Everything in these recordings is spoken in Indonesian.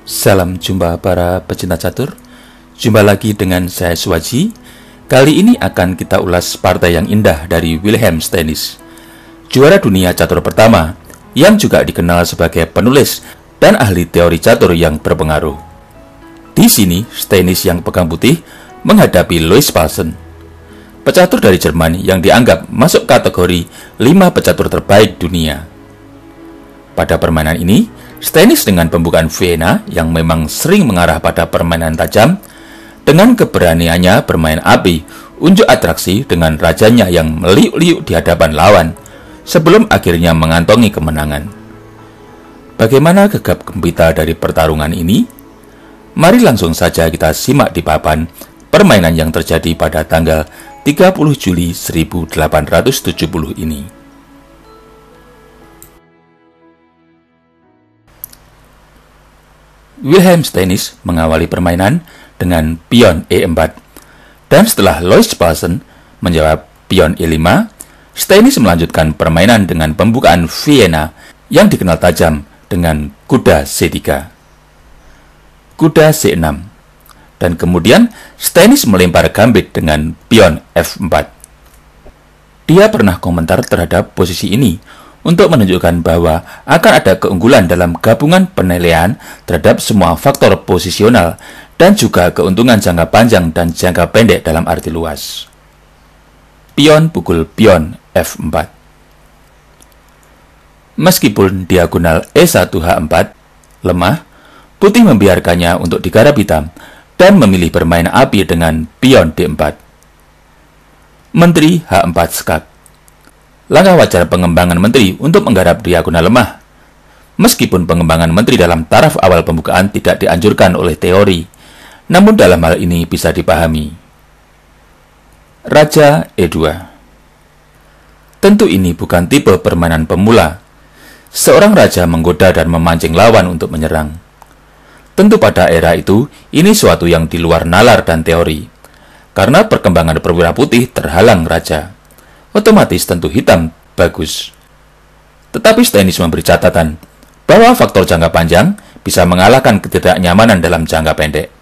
Salam jumpa para pecinta catur. Jumpa lagi dengan saya Suwaji. Kali ini akan kita ulas partai yang indah dari Wilhelm Stennis, juara dunia catur pertama yang juga dikenal sebagai penulis dan ahli teori catur yang berpengaruh. Di sini Stennis yang pegang putih menghadapi Louis Paulsen, pecatur dari Jerman yang dianggap masuk kategori 5 pecatur terbaik dunia. Pada permainan ini Stennis dengan pembukaan Vienna yang memang sering mengarah pada permainan tajam, dengan keberaniannya bermain api, unjuk atraksi dengan rajanya yang meliuk-liuk di hadapan lawan, sebelum akhirnya mengantongi kemenangan. Bagaimana gegap gempita dari pertarungan ini? Mari langsung saja kita simak di papan permainan yang terjadi pada tanggal 30 Juli 1870 ini. Wilhelm Stennis mengawali permainan dengan pion E4, dan setelah Louis Paulsen menjawab pion E5, Stennis melanjutkan permainan dengan pembukaan Vienna yang dikenal tajam dengan kuda C3, kuda C6, dan kemudian Stennis melempar gambit dengan pion F4. Dia pernah komentar terhadap posisi ini untuk menunjukkan bahwa akan ada keunggulan dalam gabungan penilaian terhadap semua faktor posisional dan juga keuntungan jangka panjang dan jangka pendek dalam arti luas. Pion pukul pion F4. Meskipun diagonal E1H4 lemah, putih membiarkannya untuk digarap hitam dan memilih bermain api dengan pion D4. Menteri H4 skak. Langkah wajar pengembangan menteri untuk menggarap diagonal lemah. Meskipun pengembangan menteri dalam taraf awal pembukaan tidak dianjurkan oleh teori, namun dalam hal ini bisa dipahami. Raja E2. Tentu ini bukan tipe permainan pemula. Seorang raja menggoda dan memancing lawan untuk menyerang. Tentu pada era itu, ini suatu yang di luar nalar dan teori. Karena perkembangan perwira putih terhalang raja, otomatis tentu hitam bagus. Tetapi Stennis memberi catatan bahwa faktor jangka panjang bisa mengalahkan ketidaknyamanan dalam jangka pendek.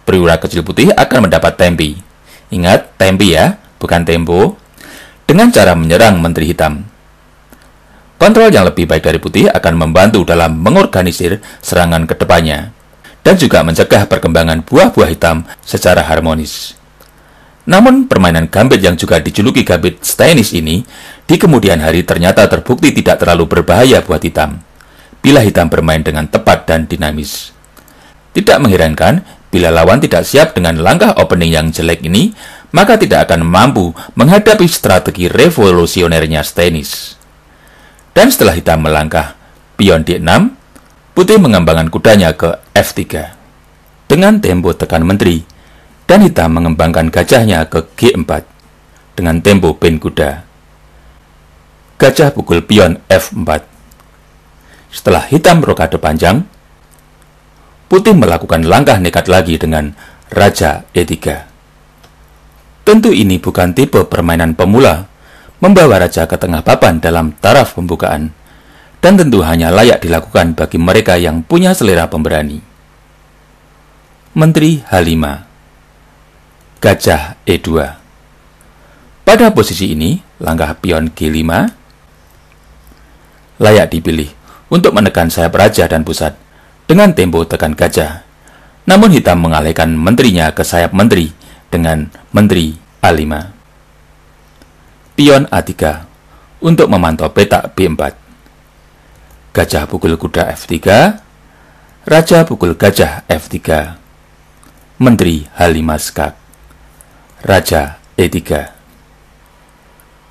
Perwira kecil putih akan mendapat tempi. Ingat, tempi ya, bukan tempo. Dengan cara menyerang menteri hitam. Kontrol yang lebih baik dari putih akan membantu dalam mengorganisir serangan ke depannya dan juga mencegah perkembangan buah-buah hitam secara harmonis. Namun, permainan gambit yang juga dijuluki gambit Stennis ini, di kemudian hari ternyata terbukti tidak terlalu berbahaya buat hitam, bila hitam bermain dengan tepat dan dinamis. Tidak mengherankan, bila lawan tidak siap dengan langkah opening yang jelek ini, maka tidak akan mampu menghadapi strategi revolusionernya Stennis. Dan setelah hitam melangkah pion D6, putih mengembangkan kudanya ke F3. Dengan tempo tekan menteri, dan hitam mengembangkan gajahnya ke G4 dengan tempo pin kuda. Gajah pukul pion F4. Setelah hitam rokade panjang, putih melakukan langkah nekat lagi dengan Raja E3. Tentu ini bukan tipe permainan pemula, membawa raja ke tengah papan dalam taraf pembukaan, dan tentu hanya layak dilakukan bagi mereka yang punya selera pemberani. Menteri H5. Gajah E2. Pada posisi ini, langkah pion G5 layak dipilih untuk menekan sayap raja dan pusat dengan tempo tekan gajah. Namun hitam mengalihkan menterinya ke sayap menteri dengan menteri A5. Pion A3 untuk memantau petak B4. Gajah pukul kuda F3, raja pukul gajah F3. Menteri H5 skak. Raja E3.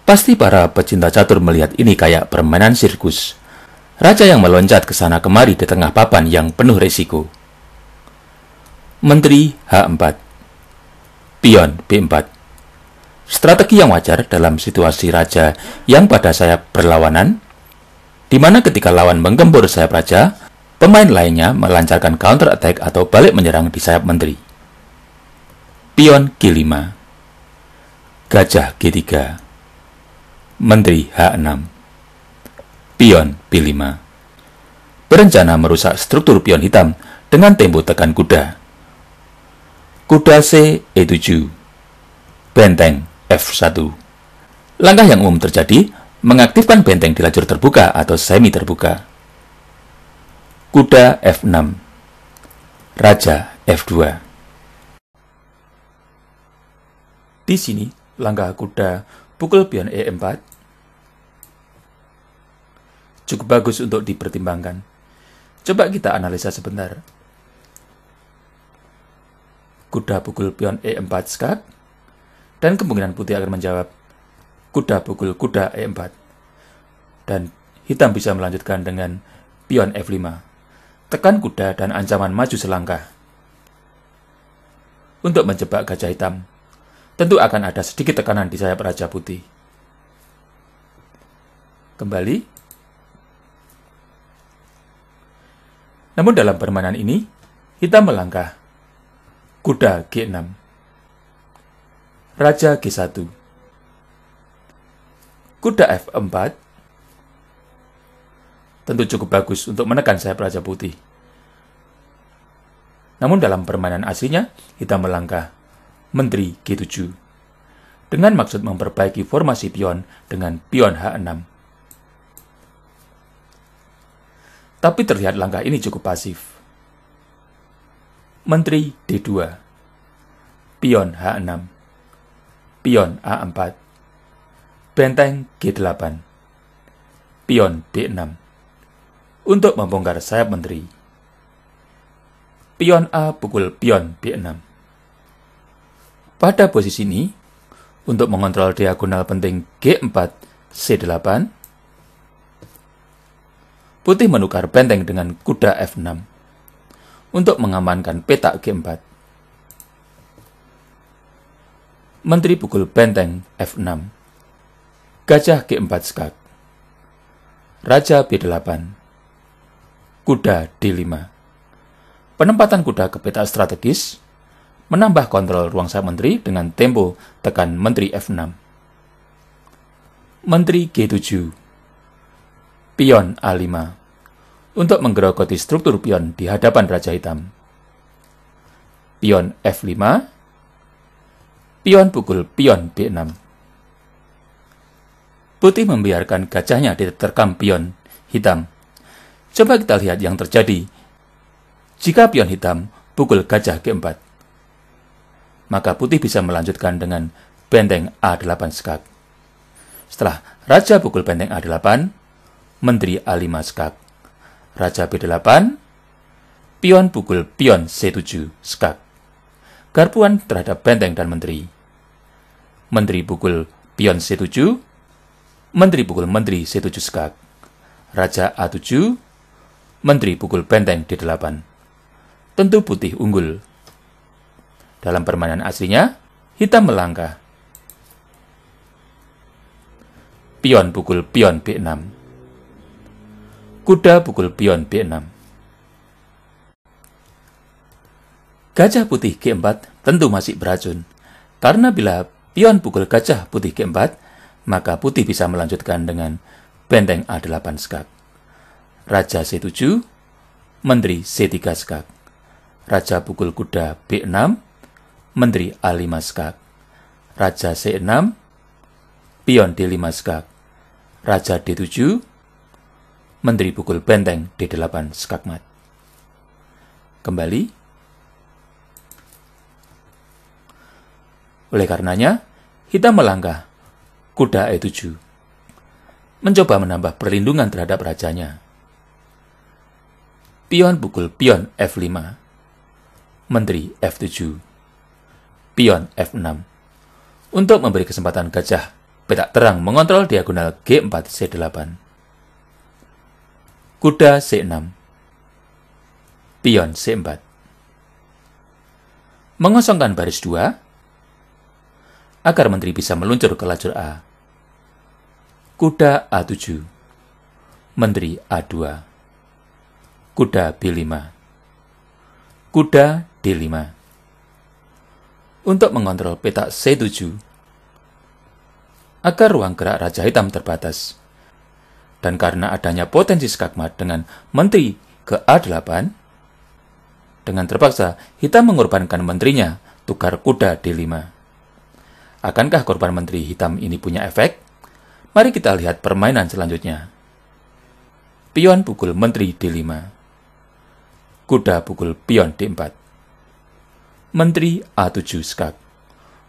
Pasti para pecinta catur melihat ini kayak permainan sirkus. Raja yang meloncat ke sana kemari di tengah papan yang penuh risiko. Menteri H4. Pion B4. Strategi yang wajar dalam situasi raja yang pada sayap berlawanan, di mana ketika lawan menggempur sayap raja, pemain lainnya melancarkan counter attack atau balik menyerang di sayap menteri. Pion G5. Gajah G3. Menteri H6. Pion B5. Berencana merusak struktur pion hitam dengan tempo tekan kuda. Kuda C E7, benteng F1. Langkah yang umum terjadi mengaktifkan benteng di lajur terbuka atau semi terbuka. Kuda F6, Raja F2. Di sini, langkah kuda pukul pion E4 cukup bagus untuk dipertimbangkan. Coba kita analisa sebentar. Kuda pukul pion E4 skak, dan kemungkinan putih akan menjawab kuda pukul kuda E4. Dan hitam bisa melanjutkan dengan pion F5. Tekan kuda dan ancaman maju selangkah. Untuk menjebak gajah hitam, tentu akan ada sedikit tekanan di sayap Raja Putih. Kembali. Namun dalam permainan ini, hitam melangkah. Kuda G6. Raja G1. Kuda F4. Tentu cukup bagus untuk menekan sayap Raja Putih. Namun dalam permainan aslinya, hitam melangkah Menteri G7 dengan maksud memperbaiki formasi pion dengan pion H6. Tapi terlihat langkah ini cukup pasif. Menteri D2, pion H6, pion A4, benteng G8, pion D6 untuk membongkar sayap menteri. Pion A pukul pion B6. Pada posisi ini, untuk mengontrol diagonal penting G4, C8, putih menukar benteng dengan kuda F6 untuk mengamankan petak G4. Menteri pukul benteng F6, gajah G4 skak, Raja B8, kuda D5. Penempatan kuda ke petak strategis menambah kontrol ruang sayap menteri dengan tempo tekan Menteri F6. Menteri G7, pion A5 untuk menggerogoti struktur pion di hadapan Raja Hitam. Pion F5, pion pukul pion B6. Putih membiarkan gajahnya diterkam pion hitam. Coba kita lihat yang terjadi jika pion hitam pukul gajah G4. Maka putih bisa melanjutkan dengan benteng A8 skak. Setelah Raja pukul benteng A8, Menteri A5 skak. Raja B8, pion pukul pion C7 skak. Garpuan terhadap benteng dan menteri. Menteri pukul pion C7, Menteri pukul Menteri C7 skak. Raja A7, Menteri pukul benteng D8. Tentu putih unggul. Dalam permainan aslinya, hitam melangkah. Pion pukul pion B6. Kuda pukul pion B6. Gajah putih G4 tentu masih beracun. Karena bila pion pukul gajah putih G4, maka putih bisa melanjutkan dengan benteng A8 skak. Raja C7, Menteri C3 skak. Raja pukul kuda B6, Menteri A5 skak. Raja C6, pion D5 skak. Raja D7, Menteri pukul benteng D8 skakmat. Kembali. Oleh karenanya, hitam melangkah kuda E7, mencoba menambah perlindungan terhadap rajanya. Pion pukul pion F5, Menteri F7, pion F6, untuk memberi kesempatan gajah petak terang mengontrol diagonal G4 C8. Kuda C6, pion C4. Mengosongkan baris 2 agar menteri bisa meluncur ke lajur A. Kuda A7, Menteri A2, kuda B5, kuda D5. Untuk mengontrol petak C7 agar ruang gerak Raja Hitam terbatas. Dan karena adanya potensi skakmat dengan menteri ke A8, Dengan terpaksa, hitam mengorbankan menterinya, tukar kuda D5. Akankah korban menteri hitam ini punya efek? Mari kita lihat permainan selanjutnya. Pion pukul menteri D5. Kuda pukul pion D4. Menteri A7 skak.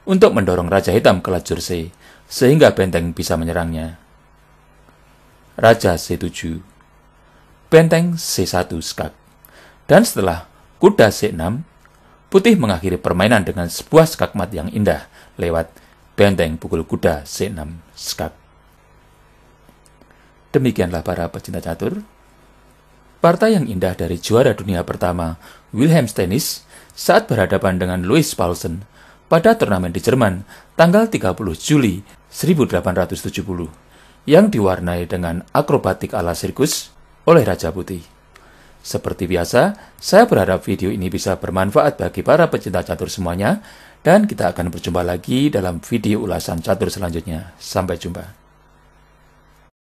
Untuk mendorong Raja Hitam ke lajur C, sehingga benteng bisa menyerangnya. Raja C7. Benteng C1 skak. Dan setelah kuda C6, putih mengakhiri permainan dengan sebuah skakmat yang indah lewat benteng pukul kuda C6 skak. Demikianlah para pecinta catur. Partai yang indah dari juara dunia pertama Wilhelm Stennis saat berhadapan dengan Louis Paulsen pada turnamen di Jerman tanggal 30 Juli 1870 yang diwarnai dengan akrobatik ala sirkus oleh Raja Putih. Seperti biasa, saya berharap video ini bisa bermanfaat bagi para pecinta catur semuanya, dan kita akan berjumpa lagi dalam video ulasan catur selanjutnya. Sampai jumpa.